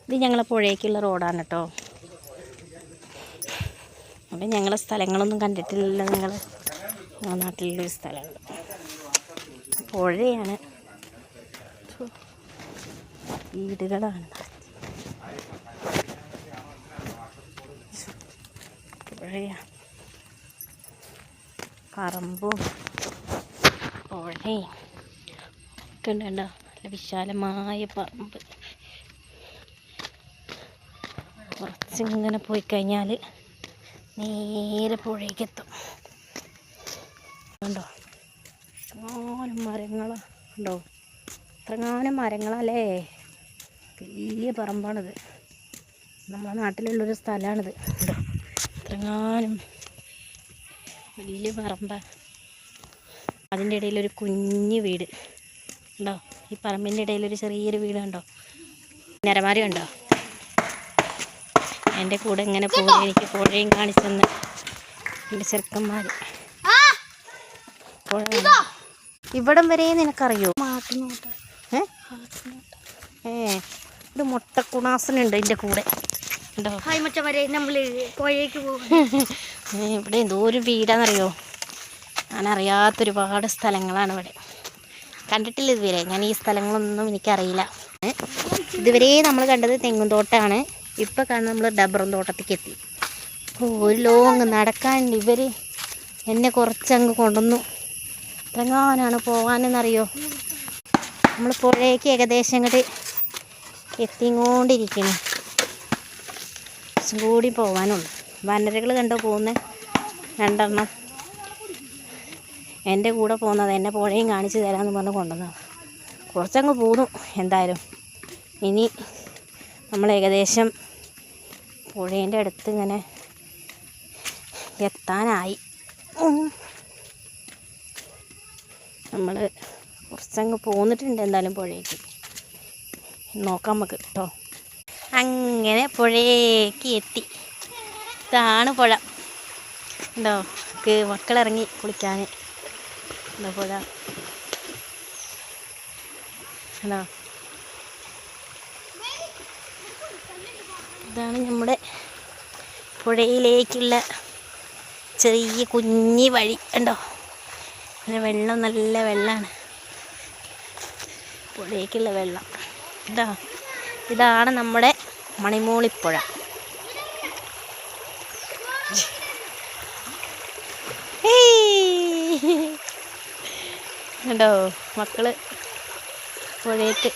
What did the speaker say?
ഇത് ഞങ്ങളെ പുഴയ്ക്കുള്ള റോഡാണ് കേട്ടോ. അപ്പം ഞങ്ങളെ സ്ഥലങ്ങളൊന്നും കണ്ടിട്ടില്ലല്ലോ നിങ്ങൾ. ഞങ്ങളുടെ നാട്ടിലുള്ളൊരു സ്ഥലമുണ്ട്, പുഴയാണ്, വീടുകളാണ്, പുഴയാണ്, പറമ്പും പുഴയും ഒക്കെ ഉണ്ട്. നല്ല വിശാലമായ പറമ്പ്. കുറച്ചിങ്ങനെ പോയി കഴിഞ്ഞാൽ നേരെ പുഴയ്ക്കെത്തും. ഉണ്ടോ ഇത്രങ്ങാനും മരങ്ങളുണ്ടോ, ഇത്രങ്ങാനും മരങ്ങളല്ലേ. വലിയ പറമ്പാണിത്, നമ്മുടെ നാട്ടിലുള്ളൊരു സ്ഥലമാണിത്. ഉണ്ടോ ഇത്രങ്ങാനും വലിയ പറമ്പ. അതിൻ്റെ ഇടയിലൊരു കുഞ്ഞു വീട് ഉണ്ടോ, ഈ പറമ്പിൻ്റെ ഇടയിലൊരു ചെറിയൊരു വീട് കണ്ടോ, നരമാരി ഉണ്ടോ. എൻ്റെ കൂടെ ഇങ്ങനെ പോകും, എനിക്ക് പുഴയും കാണിച്ചെന്ന് എൻ്റെ ചെറുക്കന്മാർ. പുഴ ഇവിടം വരെ നിനക്കറിയോ? ഒരു മുട്ടക്കുണാസനുണ്ട് എൻ്റെ കൂടെ ഉണ്ടോ. ഇവിടെ എന്തോ ഒരു വീടാണെന്നറിയോ. ഞാനറിയാത്തൊരുപാട് സ്ഥലങ്ങളാണ് ഇവിടെ, കണ്ടിട്ടില്ല ഇതുവരെ. ഞാൻ ഈ സ്ഥലങ്ങളൊന്നും എനിക്കറിയില്ല. ഇതുവരെ നമ്മൾ കണ്ടത് തെങ്ങും തോട്ടമാണ്. ഇപ്പം കാണുന്നത് നമ്മൾ ഡബ്ബറും തോട്ടത്തേക്ക് എത്തി. ഒരു ലോങ് നടക്കാനുണ്ട്. ഇവർ എന്നെ കുറച്ചങ്ങ് കൊണ്ടുവന്നു. എത്രങ്ങാനാണ് പോകാനെന്നറിയോ. നമ്മൾ പുഴയ്ക്ക് ഏകദേശം ഇങ്ങോട്ട് എത്തിക്കൊണ്ടിരിക്കുന്നു. കുറച്ചും കൂടി പോകാനുള്ളൂ. വനരകൾ കണ്ടോ പോകുന്നത്, 2 എൻ്റെ കൂടെ പോകുന്നത്. എന്നെ പുഴയും കാണിച്ച് തരാമെന്ന് പറഞ്ഞ് കൊണ്ടുവന്നതാണ്. കുറച്ചങ്ങ് പോന്നു. എന്തായാലും ഇനി നമ്മൾ ഏകദേശം പുഴേൻ്റെ അടുത്ത് ഇങ്ങനെ എത്താനായി. നമ്മൾ കുറച്ചങ്ങ് പോന്നിട്ടുണ്ട്. എന്തായാലും പുഴയ്ക്ക് നോക്കാം നമുക്ക് കേട്ടോ. അങ്ങനെ പുഴയ്ക്ക് എത്തി. ഇതാണ് പുഴ ഉണ്ടോ. മക്കളിറങ്ങി കുളിക്കാൻ. എന്താ പുഴ ഉണ്ടോ. ഇതാണ് നമ്മുടെ പുഴയിലേക്കുള്ള ചെറിയ കുഞ്ഞി വഴി ഉണ്ടോ. വെള്ളം നല്ല വെള്ളമാണ്, പുഴയ്ക്കുള്ള വെള്ളം കേട്ടോ. ഇതാണ് നമ്മുടെ മണിമൂളിപ്പുഴ. കണ്ടോ മക്കള് പുഴയ്ക്ക്